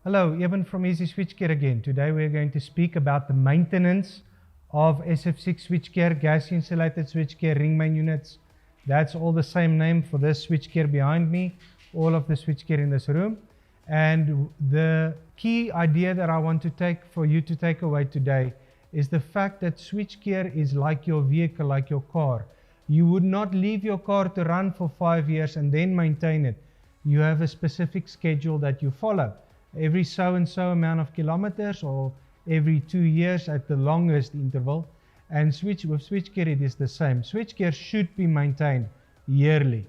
Hello, Eben from Easy Switchgear again. Today we're going to speak about the maintenance of SF6 switchgear, gas insulated switchgear, ring main units. That's all the same name for this switchgear behind me, all of the switchgear in this room. And the key idea that I want to take for you to take away today is the fact that switchgear is like your vehicle, like your car. You would not leave your car to run for 5 years and then maintain it. You have a specific schedule that you follow. Every so and so amount of kilometers, or every 2 years at the longest interval. And with switchgear it is the same. Switchgear should be maintained yearly,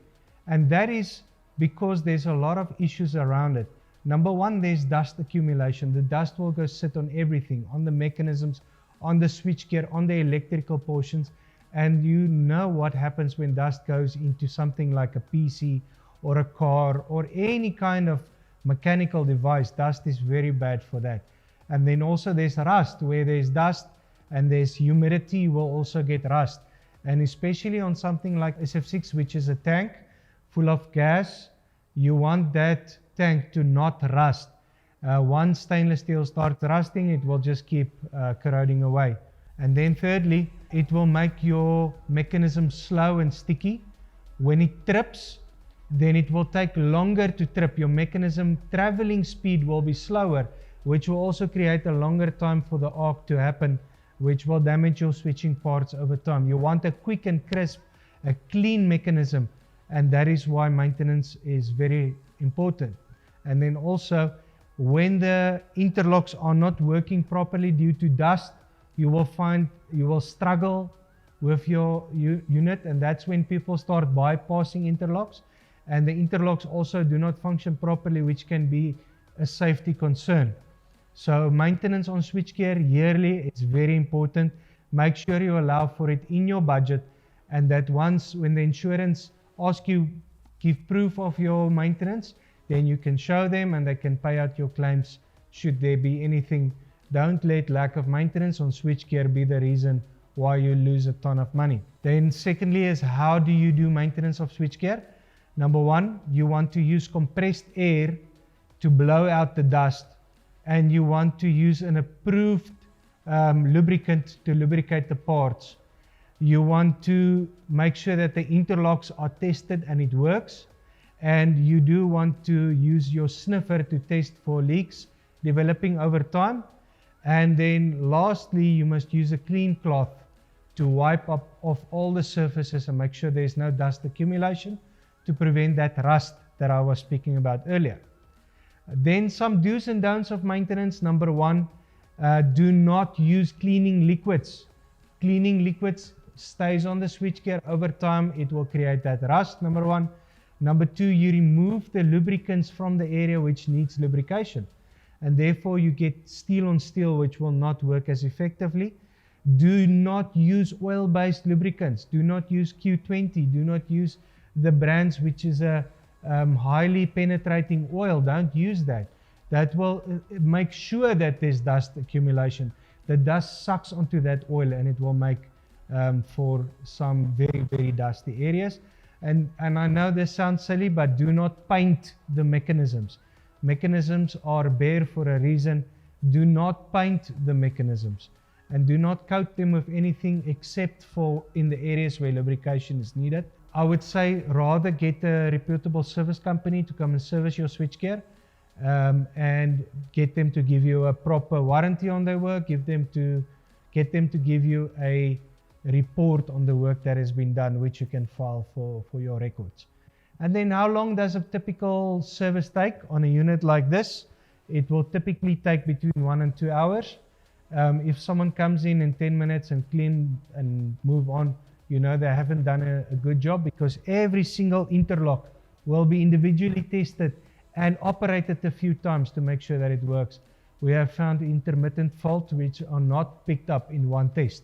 and that is because there's a lot of issues around it. Number one, there's dust accumulation. The dust will go sit on everything, on the mechanisms, on the switchgear, on the electrical portions, and you know what happens when dust goes into something like a PC or a car or any kind of mechanical device. Dust is very bad for that. And then also there's rust. Where there's dust and there's humidity, you will also get rust. And especially on something like SF6, which is a tank full of gas, you want that tank to not rust. Once stainless steel starts rusting, it will just keep corroding away. And then thirdly, it will make your mechanism slow and sticky. When it trips, then it will take longer to trip. Your mechanism traveling speed will be slower, which will also create a longer time for the arc to happen, which will damage your switching parts over time. You want a quick and crisp, a clean mechanism, and that is why maintenance is very important. And then also, when the interlocks are not working properly due to dust, you will struggle with your unit, and that's when people start bypassing interlocks. And the interlocks also do not function properly, which can be a safety concern. So maintenance on switchgear yearly is very important. Make sure you allow for it in your budget, and that when the insurance asks you, give proof of your maintenance, then you can show them and they can pay out your claims should there be anything. Don't let lack of maintenance on switchgear be the reason why you lose a ton of money. Then secondly is, how do you do maintenance of switchgear? Number one, you want to use compressed air to blow out the dust, and you want to use an approved lubricant to lubricate the parts. You want to make sure that the interlocks are tested and it works, and you do want to use your sniffer to test for leaks developing over time. And then lastly, you must use a clean cloth to wipe up off all the surfaces and make sure there's no dust accumulation, to prevent that rust that I was speaking about earlier. Then some do's and don'ts of maintenance. Number one, do not use cleaning liquids. Cleaning liquids stays on the switchgear over time. It will create that rust, number one. Number two, you remove the lubricants from the area which needs lubrication, and therefore you get steel on steel, which will not work as effectively. Do not use oil-based lubricants. Do not use Q20. Do not use the brands which is a highly penetrating oil. Don't use that. That will make sure that there's dust accumulation. The dust sucks onto that oil, and it will make for some very, very dusty areas. And I know this sounds silly, but do not paint the mechanisms. Mechanisms are bare for a reason. Do not paint the mechanisms, and do not coat them with anything except for in the areas where lubrication is needed. I would say rather get a reputable service company to come and service your switchgear, and get them to give you a proper warranty on their work. Get them to give you a report on the work that has been done, which you can file for your records. And then how long does a typical service take on a unit like this? It will typically take between 1 and 2 hours. If someone comes in 10 minutes and clean and move on, you know they haven't done a good job, because every single interlock will be individually tested and operated a few times to make sure that it works. We have found intermittent faults which are not picked up in one test.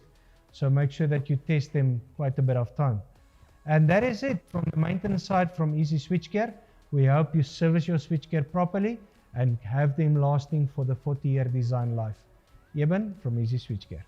So make sure that you test them quite a bit of time. And that is it from the maintenance side from Easy Switchgear. We hope you service your switchgear properly and have them lasting for the 40-year design life. Eben from Easy Switchgear.